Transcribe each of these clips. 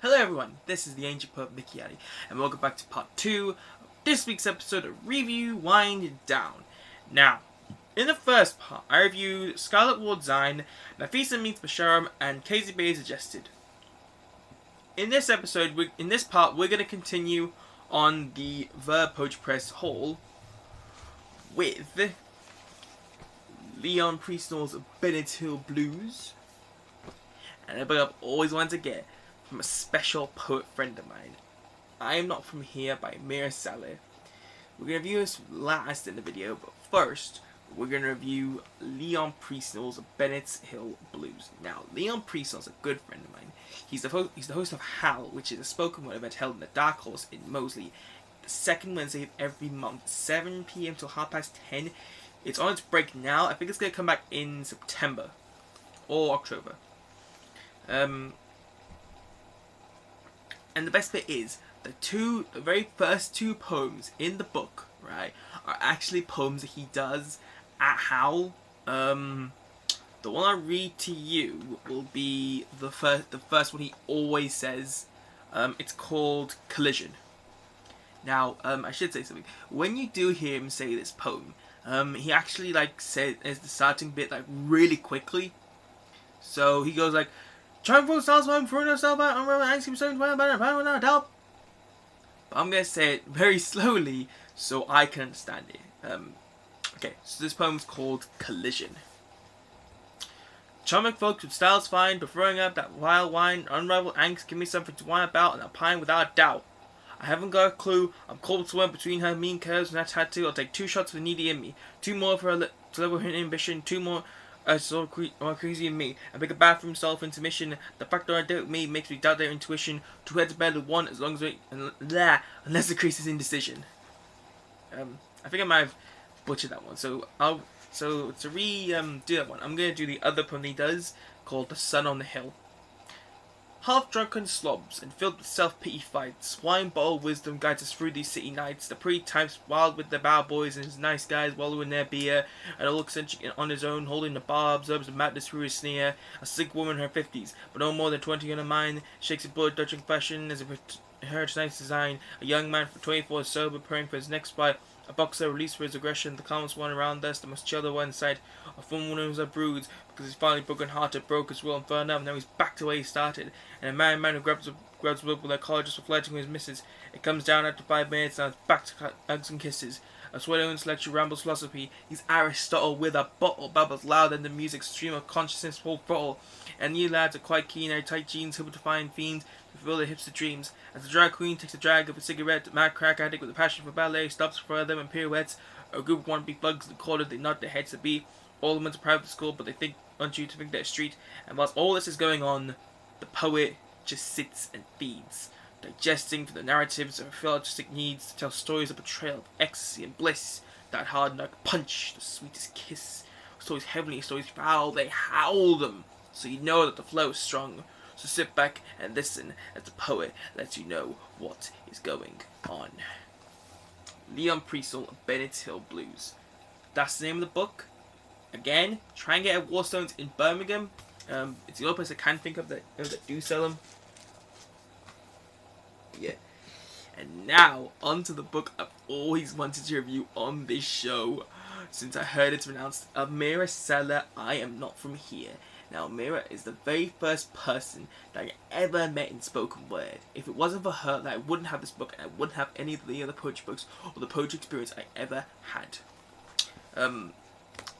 Hello everyone, this is the Ancient Poet Mickey Addy, and welcome back to part 2 of this week's episode of Review Wind Down. Now, in the first part, I reviewed Scarlet Ward Zine, Nafisa Meets Basharam, and Casey Bay Suggested. In this episode, we're going to continue on the Poetry Press haul with Leon Priestnall's Bennetts Blues, and a book I've always wanted to get from a special poet friend of mine. I Am Not From Here by Amerah Saleh. We're going to review this last in the video, but first we're going to review Leon Priestnall's Bennetts Blues. Now, Leon Priestnall's a good friend of mine. He's the host of Howl, which is a spoken word event held in the Dark Horse in Moseley, the second Wednesday of every month, 7 PM till 10:30. It's on its break now. I think it's going to come back in September or October. And the best bit is, the very first two poems in the book, right, are actually poems that he does at Howl. The one I read to you will be the first one he always says. It's called Collision. Now, I should say something. When you do hear him say this poem, he actually says the starting bit really quickly. So he goes like, "Trying for stars, I'm throwing yourself out. I'm really anxious, I'm help." But I'm gonna say it very slowly so I can understand it. Okay, so this poem's called Collision. Charming folks with styles fine, but throwing up that wild wine, unrivaled angst, give me something to whine about, and I'll pine without a doubt. I haven't got a clue. I'm cold sweat between her mean curves and that tattoo. I'll take 2 shots of the needy in me, 2 more for her to level her ambition, 2 more. So crazy in me. I make a bathroom self intermission. The fact that I doubt me makes me doubt their intuition. 2 heads better than 1 as long as unless the crease is indecision. I think I might have butchered that one. So to do that one, I'm gonna do the other poem he does called The Sun on the Hill. Half drunken slobs and filled with self-pity fights, wine bottle wisdom guides us through these city nights. The pretty types wild with their bow boys and his nice guys wallowing their beer, and all eccentric on his own, holding the bar, observes the madness through his sneer. A sick woman in her 50s, but no more than 20 in her mind, shakes a bullet dodging fashion as if her tonight's design. A young man for 24 is sober, praying for his next fight. A boxer released for his aggression, the calmest one around us, the most chilled one in sight. A fun one who's a bruise, because he's finally broken hearted, broke his will and burned up, and now he's back to where he started. And a man who grabs whip with a collar just for flirting with his missus. It comes down after 5 minutes, now it's back to hugs and kisses. A sweaty intellectual rambles philosophy. He's Aristotle with a bottle, babbles loud and the music stream of consciousness full throttle. And you lads are quite keen, our tight jeans, hoping to find fiends to fulfill their hipster dreams. As the drag queen takes a drag of a cigarette, mad crack addict with a passion for ballet stops for them in pirouettes. A group of wannabe thugs in the corner, they nod their heads to be. All of them went to private school, but they want you to think they're street. And whilst all this is going on, the poet just sits and feeds, digesting for the narratives of philosophic needs to tell stories of betrayal, of ecstasy and bliss. That hard knock punch, the sweetest kiss. Stories heavenly, stories foul, they howl them, so you know that the flow is strong. So sit back and listen as the poet lets you know what is going on. Leon Priestnall, Bennetts Blues. That's the name of the book. Again, try and get at Warstones in Birmingham. It's the only place I can think of that do sell them. Yeah. And now, onto the book I've always wanted to review on this show since I heard it's pronounced Amerah Saleh, I Am Not From Here. Now, Amerah is the very first person that I ever met in spoken word. If it wasn't for her, I wouldn't have this book, and I wouldn't have any of the other poetry books or the poetry experience I ever had. And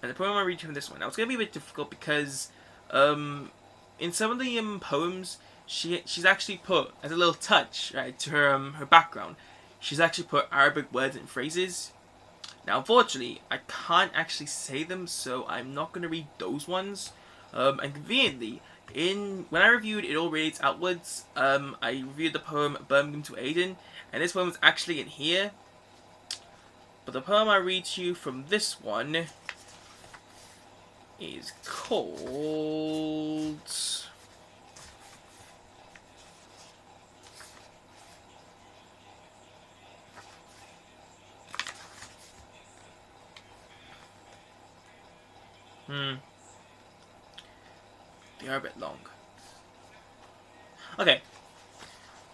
the poem I read from this one, now it's going to be a bit difficult because in some of the poems, she's actually put, as a little touch, right, to her background, she's actually put Arabic words and phrases. Now, unfortunately, I can't actually say them, so I'm not going to read those ones. And conveniently, when I reviewed It All Radiates Outwards, I reviewed the poem Birmingham to Aden, and this poem is actually in here. But the poem I read to you from this one is called They are a bit long. Okay.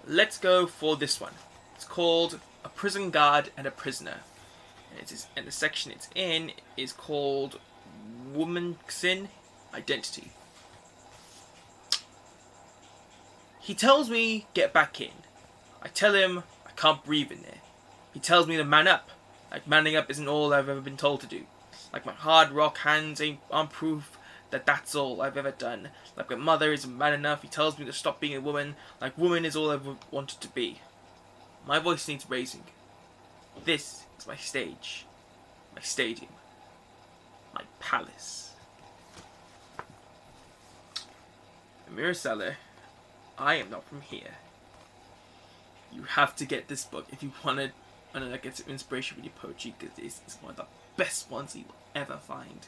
let's go for this one. It's called A Prison Guard and a Prisoner. And the section it's in is called Woman's Identity. He tells me get back in. I tell him I can't breathe in there. He tells me to man up. Like manning up isn't all I've ever been told to do. Like my hard rock hands aren't proof that that's all I've ever done. Like my mother isn't man enough. He tells me to stop being a woman. Like woman is all I've ever wanted to be. My voice needs raising. This is my stage. My stadium. My palace. Amerah Saleh, I am not from here. You have to get this book if you want to get some inspiration with your poetry, because this is one of the best ones you will ever find.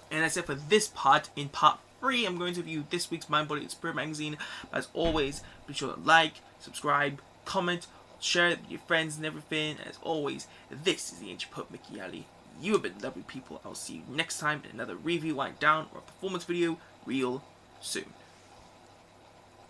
And that's it for this part. In part 3, I'm going to review this week's Mind, Body and Spirit magazine. But as always, be sure to like, subscribe, comment, share it with your friends and everything. As always, this is the Ancient Poet Mickey Ali. You have been lovely people. I'll see you next time in another review, wind down, or a performance video real soon.